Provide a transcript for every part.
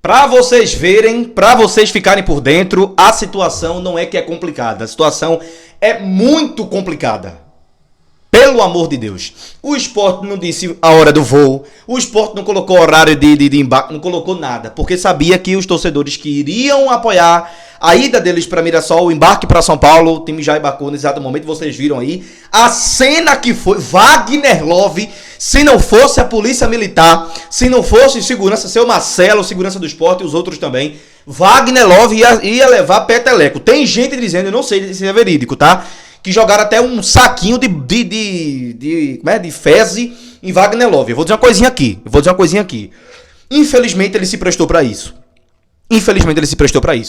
Para vocês verem, para vocês ficarem por dentro, a situação não é que é complicada. A situação é muito complicada. Pelo amor de Deus. O Sport não disse a hora do voo. O Sport não colocou horário de embarque. Não colocou nada. Porque sabia que os torcedores que iriam apoiar a ida deles para Mirassol, o embarque para São Paulo, o time já embarcou nesse exato momento. Vocês viram aí a cena que foi Wagner Love. Se não fosse a polícia militar, se não fosse segurança, seu Marcelo, segurança do Sport e os outros também, Wagner Love ia levar peteleco. Tem gente dizendo, eu não sei se é verídico, tá? Que jogaram até um saquinho de fezes em Wagner Love. Eu vou dizer uma coisinha aqui. Infelizmente ele se prestou pra isso.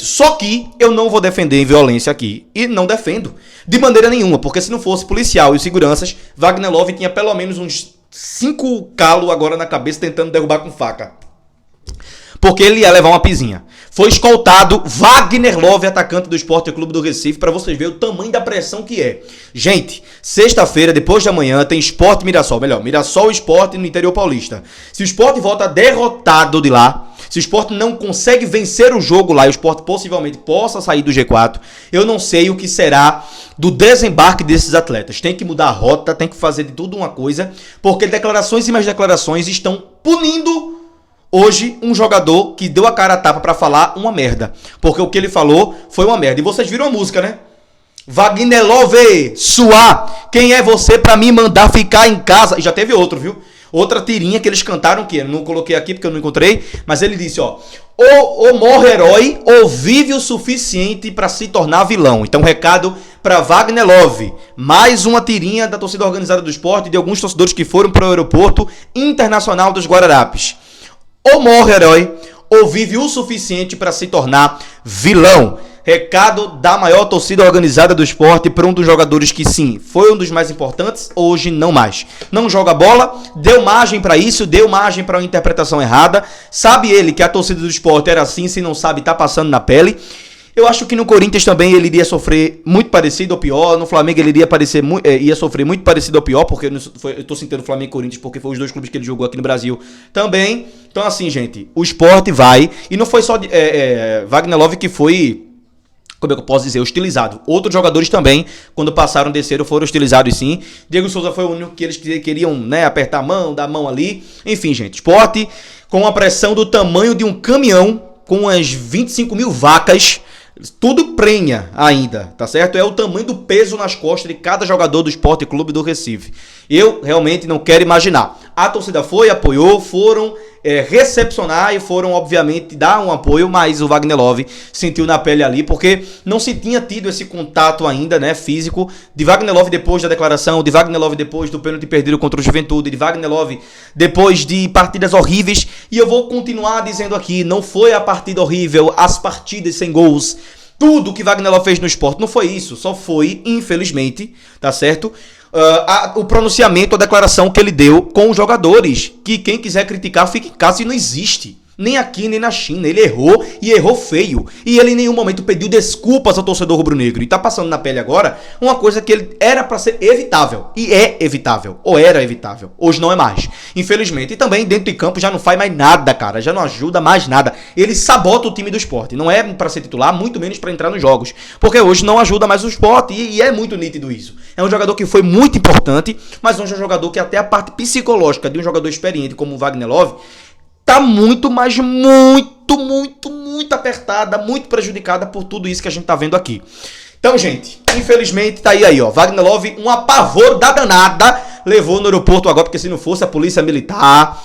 Só que eu não vou defender violência aqui. E não defendo. De maneira nenhuma. Porque se não fosse policial e seguranças, Wagner Love tinha pelo menos uns 5 calos agora na cabeça tentando derrubar com faca. Porque ele ia levar uma pizinha. Foi escoltado Wagner Love, atacante do Sport Clube do Recife, para vocês verem o tamanho da pressão que é. Gente, sexta-feira, depois de amanhã, tem Sport Mirassol. Melhor, Mirassol e Sport no interior paulista. Se o Sport volta derrotado de lá, se o Sport não consegue vencer o jogo lá e o Sport possivelmente possa sair do G4, eu não sei o que será do desembarque desses atletas. Tem que mudar a rota, tem que fazer de tudo uma coisa, porque declarações e mais declarações estão punindo hoje um jogador que deu a cara a tapa pra falar uma merda. Porque o que ele falou foi uma merda. E vocês viram a música, né? Wagner Love, suar. Quem é você pra me mandar ficar em casa? E já teve outro, viu? Outra tirinha que eles cantaram, que eu não coloquei aqui porque eu não encontrei. Mas ele disse, ó. Ou morre herói ou vive o suficiente pra se tornar vilão. Então, recado pra Wagner Love. Mais uma tirinha da torcida organizada do Sport e de alguns torcedores que foram pro aeroporto internacional dos Guararapes. Ou morre herói, ou vive o suficiente para se tornar vilão. Recado da maior torcida organizada do Sport para um dos jogadores que sim, foi um dos mais importantes, hoje não mais. Não joga bola, deu margem para isso, deu margem para uma interpretação errada. Sabe ele que a torcida do Sport era assim, se não sabe, tá passando na pele. Eu acho que no Corinthians também ele iria sofrer muito parecido ou pior. No Flamengo ele ia sofrer muito parecido ou pior, porque eu tô sentindo Flamengo e Corinthians porque foi os dois clubes que ele jogou aqui no Brasil também. Então assim, gente, o Sport vai. E não foi só Wagner Love que foi, como é que eu posso dizer, hostilizado. Outros jogadores também, quando passaram, desceram, foram hostilizados sim. Diego Souza foi o único que eles queriam, né, apertar a mão, dar a mão ali. Enfim, gente, Sport com a pressão do tamanho de um caminhão, com as 25 mil vacas. Tudo prenha ainda, tá certo? É o tamanho do peso nas costas de cada jogador do Sport Clube do Recife. Eu realmente não quero imaginar. A torcida foi, apoiou, foram recepcionar e foram, obviamente, dar um apoio, mas o Wagner Love sentiu na pele ali, porque não se tinha tido esse contato ainda, né, físico, de Wagner Love depois da declaração, de Wagner Love depois do pênalti perdido contra o Juventude, de Wagner Love depois de partidas horríveis, e eu vou continuar dizendo aqui, não foi a partida horrível, as partidas sem gols, tudo que Wagner Love fez no Sport, não foi isso, só foi, infelizmente, tá certo? O pronunciamento, a declaração que ele deu com os jogadores, que quem quiser criticar fique em casa e não existe. Nem aqui, nem na China. Ele errou e errou feio. E ele em nenhum momento pediu desculpas ao torcedor rubro-negro. E tá passando na pele agora uma coisa que ele era pra ser evitável. E é evitável. Ou era evitável. Hoje não é mais. Infelizmente. E também dentro de campo já não faz mais nada, cara. Já não ajuda mais nada. Ele sabota o time do Sport. Não é pra ser titular, muito menos pra entrar nos jogos. Porque hoje não ajuda mais o Sport. E é muito nítido isso. É um jogador que foi muito importante, mas hoje é um jogador que até a parte psicológica de um jogador experiente como o Wagner Love tá muito, mas muito apertada, muito prejudicada por tudo isso que a gente tá vendo aqui. Então, gente, infelizmente tá aí, ó. Wagner Love, um apavoro da danada, levou no aeroporto agora, porque se não fosse a polícia militar,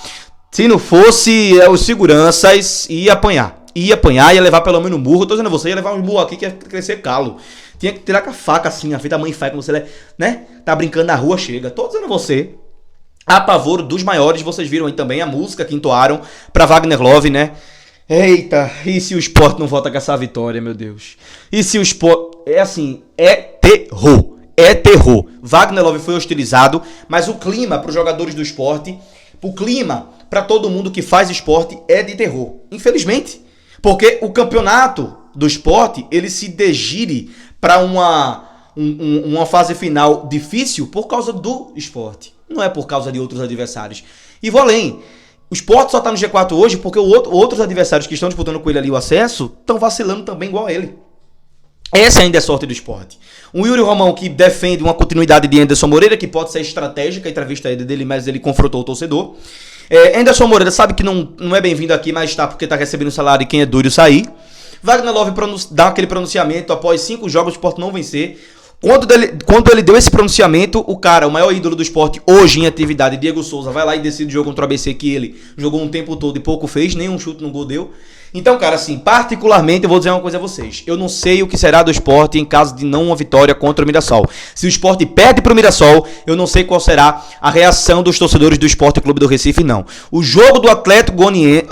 se não fosse os seguranças, ia apanhar. Ia levar pelo menos um burro. Eu tô dizendo a você, ia levar um burro aqui que ia crescer calo. Tinha que tirar com a faca assim, a feita da mãe faz, quando você, né, tá brincando na rua, chega. Tô dizendo a você. Apavoro dos maiores, vocês viram aí também a música que entoaram pra Wagner Love, né? Eita, e se o Sport não volta com essa vitória, meu Deus? E se o Sport... É assim, é terror. É terror. Wagner Love foi hostilizado, mas o clima pros jogadores do Sport, o clima pra todo mundo que faz esporte é de terror. Infelizmente. Porque o campeonato do Sport, ele se degire pra uma fase final difícil por causa do Sport. Não é por causa de outros adversários. E vou além. O Sport só tá no G4 hoje porque outros adversários que estão disputando com ele ali o acesso estão vacilando também igual a ele. Essa ainda é sorte do Sport. O Yuri Romão, que defende uma continuidade de Anderson Moreira, que pode ser estratégica, a entrevista dele, mas ele confrontou o torcedor. Anderson Moreira sabe que não é bem-vindo aqui, mas tá porque tá recebendo salário e quem é doido sair. Wagner Love dá aquele pronunciamento após 5 jogos, o Sport não vencer. Quando ele deu esse pronunciamento, o maior ídolo do Sport hoje em atividade, Diego Souza, vai lá e decide o jogo contra o ABC, que ele jogou um tempo todo e pouco fez, nenhum chute no gol deu. Então, cara, assim, particularmente, eu vou dizer uma coisa a vocês. Eu não sei o que será do Sport em caso de não uma vitória contra o Mirassol. Se o Sport perde pro Mirassol, eu não sei qual será a reação dos torcedores do Sport Clube do Recife, não. O jogo do Atlético Goianiense,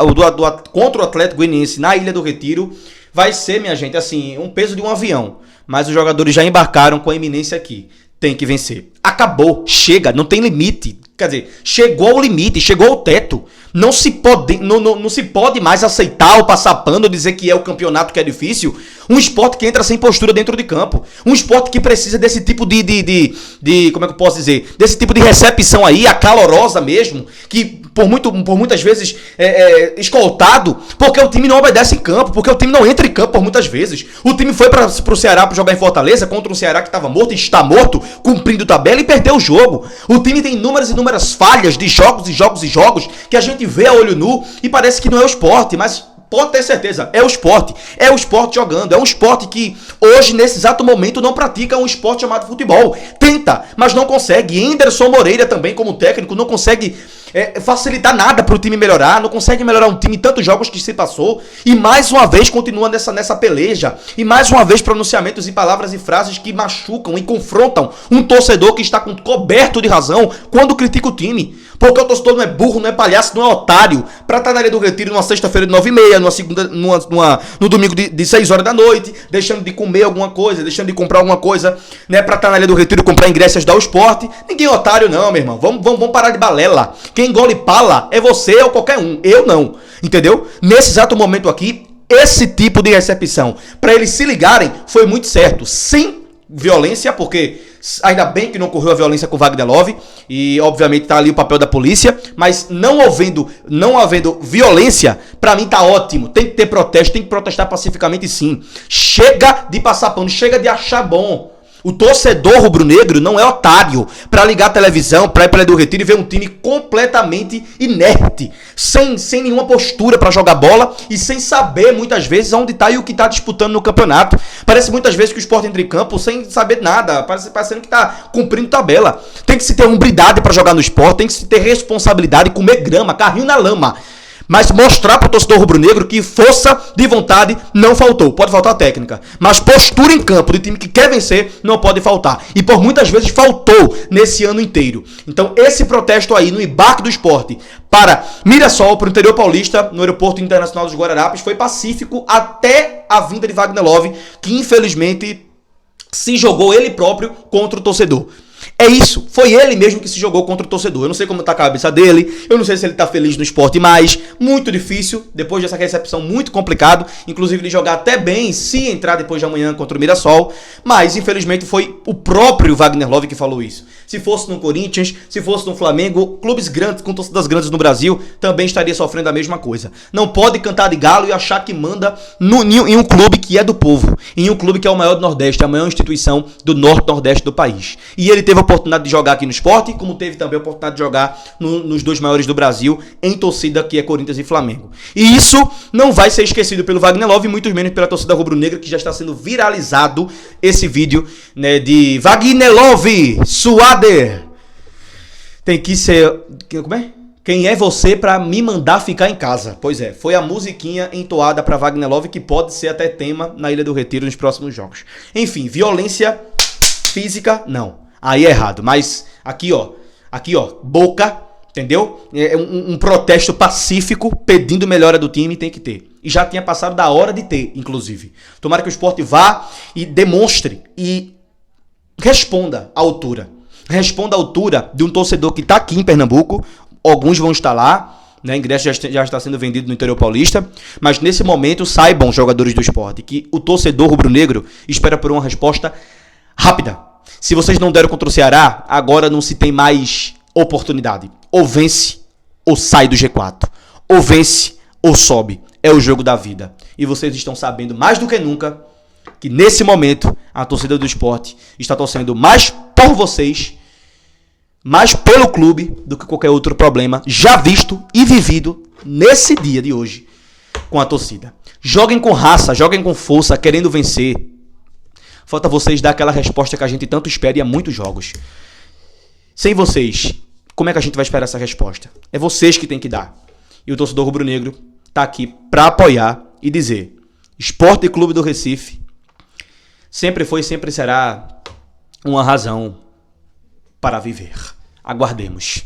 contra o Atlético Goianiense na Ilha do Retiro, vai ser, minha gente, assim, um peso de um avião. Mas os jogadores já embarcaram com a iminência aqui. Tem que vencer. Acabou. Chega. Não tem limite. Quer dizer, chegou ao limite, chegou ao teto. Não se pode mais aceitar ou passar pano, dizer que é o campeonato que é difícil. Um esporte que entra sem postura dentro de campo. Um esporte que precisa desse tipo de como é que eu posso dizer? Desse tipo de recepção aí, acalorosa mesmo, que por muitas vezes escoltado, porque o time não obedece em campo, porque o time não entra em campo por muitas vezes. O time foi pro Ceará para jogar em Fortaleza contra um Ceará que estava morto e está morto, cumprindo tabela e perdeu o jogo. O time tem inúmeras falhas de jogos que a gente vê a olho nu e parece que não é o Sport, mas pode ter certeza, é o Sport jogando, é um esporte que hoje, nesse exato momento, não pratica um esporte chamado futebol. Tenta, mas não consegue. Anderson Moreira também, como técnico, não consegue facilitar nada para o time melhorar, não consegue melhorar um time em tantos jogos que se passou, e mais uma vez continua nessa peleja, e mais uma vez pronunciamentos e palavras e frases que machucam e confrontam um torcedor que está coberto de razão quando critica o time. Porque o torcedor não é burro, não é palhaço, não é otário. Pra estar na Ilha do Retiro numa sexta-feira de 9h30, numa segunda, no domingo de 6 horas da noite, deixando de comer alguma coisa, deixando de comprar alguma coisa, né? Pra estar na Ilha do Retiro, comprar ingressos da Sport. Ninguém é otário não, meu irmão. Vamos parar de balela. Quem engole pala é você ou qualquer um. Eu não. Entendeu? Nesse exato momento aqui, esse tipo de recepção, pra eles se ligarem, foi muito certo. Sem violência, porque ainda bem que não ocorreu a violência com o Wagner Love, e obviamente tá ali o papel da polícia, mas não havendo violência, pra mim tá ótimo. Tem que ter protesto, tem que protestar pacificamente, sim. Chega de passar pano, chega de achar bom. O torcedor rubro-negro não é otário pra ligar a televisão, pra ir pra Ilha do Retiro e ver um time completamente inerte, sem nenhuma postura pra jogar bola e sem saber muitas vezes onde tá e o que tá disputando no campeonato. Parece muitas vezes que o Sport entra em campo sem saber nada, parecendo que tá cumprindo tabela. Tem que se ter hombridade pra jogar no Sport, tem que se ter responsabilidade, comer grama, carrinho na lama. Mas mostrar pro torcedor rubro-negro que força de vontade não faltou. Pode faltar técnica, mas postura em campo de time que quer vencer não pode faltar. E por muitas vezes faltou nesse ano inteiro. Então esse protesto aí no embarque do Sport para Mirassol, para o interior paulista, no aeroporto internacional dos Guararapes, foi pacífico até a vinda de Wagner Love, que infelizmente se jogou ele próprio contra o torcedor. É isso, foi ele mesmo que se jogou contra o torcedor. Eu não sei como tá a cabeça dele, eu não sei se ele tá feliz no esporte, mas muito difícil, depois dessa recepção muito complicado, inclusive ele jogar até bem se entrar depois de amanhã contra o Mirassol, mas infelizmente foi o próprio Wagner Love que falou isso. Se fosse no Corinthians, se fosse no Flamengo, clubes grandes, com torcidas grandes no Brasil, também estaria sofrendo a mesma coisa. Não pode cantar de galo e achar que manda em um clube que é do povo, em um clube que é o maior do Nordeste, a maior instituição do Norte-Nordeste do país. E ele teve a oportunidade de jogar aqui no Sport, como teve também a oportunidade de jogar nos dois maiores do Brasil, em torcida que é Corinthians e Flamengo. E isso não vai ser esquecido pelo Wagner Love, muito menos pela torcida rubro-negra, que já está sendo viralizado esse vídeo, né, de Wagner Love, Suader. Tem que ser... Como é? Quem é você pra me mandar ficar em casa? Pois é, foi a musiquinha entoada pra Wagner Love, que pode ser até tema na Ilha do Retiro nos próximos jogos. Enfim, violência física, não. Aí é errado, mas aqui ó, boca, entendeu? Um protesto pacífico pedindo melhora do time tem que ter. E já tinha passado da hora de ter, inclusive. Tomara que o Sport vá e demonstre e responda à altura. Responda à altura de um torcedor que está aqui em Pernambuco. Alguns vão estar lá, né? Ingresso já está sendo vendido no interior paulista. Mas nesse momento, saibam, jogadores do Sport, que o torcedor rubro-negro espera por uma resposta rápida. Se vocês não deram contra o Ceará, agora não se tem mais oportunidade. Ou vence, ou sai do G4. Ou vence ou sobe. É o jogo da vida. E vocês estão sabendo mais do que nunca que nesse momento a torcida do Sport está torcendo mais por vocês, mais pelo clube, do que qualquer outro problema já visto e vivido nesse dia de hoje com a torcida. Joguem com raça, joguem com força, querendo vencer. Falta vocês dar aquela resposta que a gente tanto espera e há muitos jogos. Sem vocês, como é que a gente vai esperar essa resposta? É vocês que tem que dar. E o torcedor rubro-negro está aqui para apoiar e dizer: Sport Clube do Recife sempre foi e sempre será uma razão para viver. Aguardemos.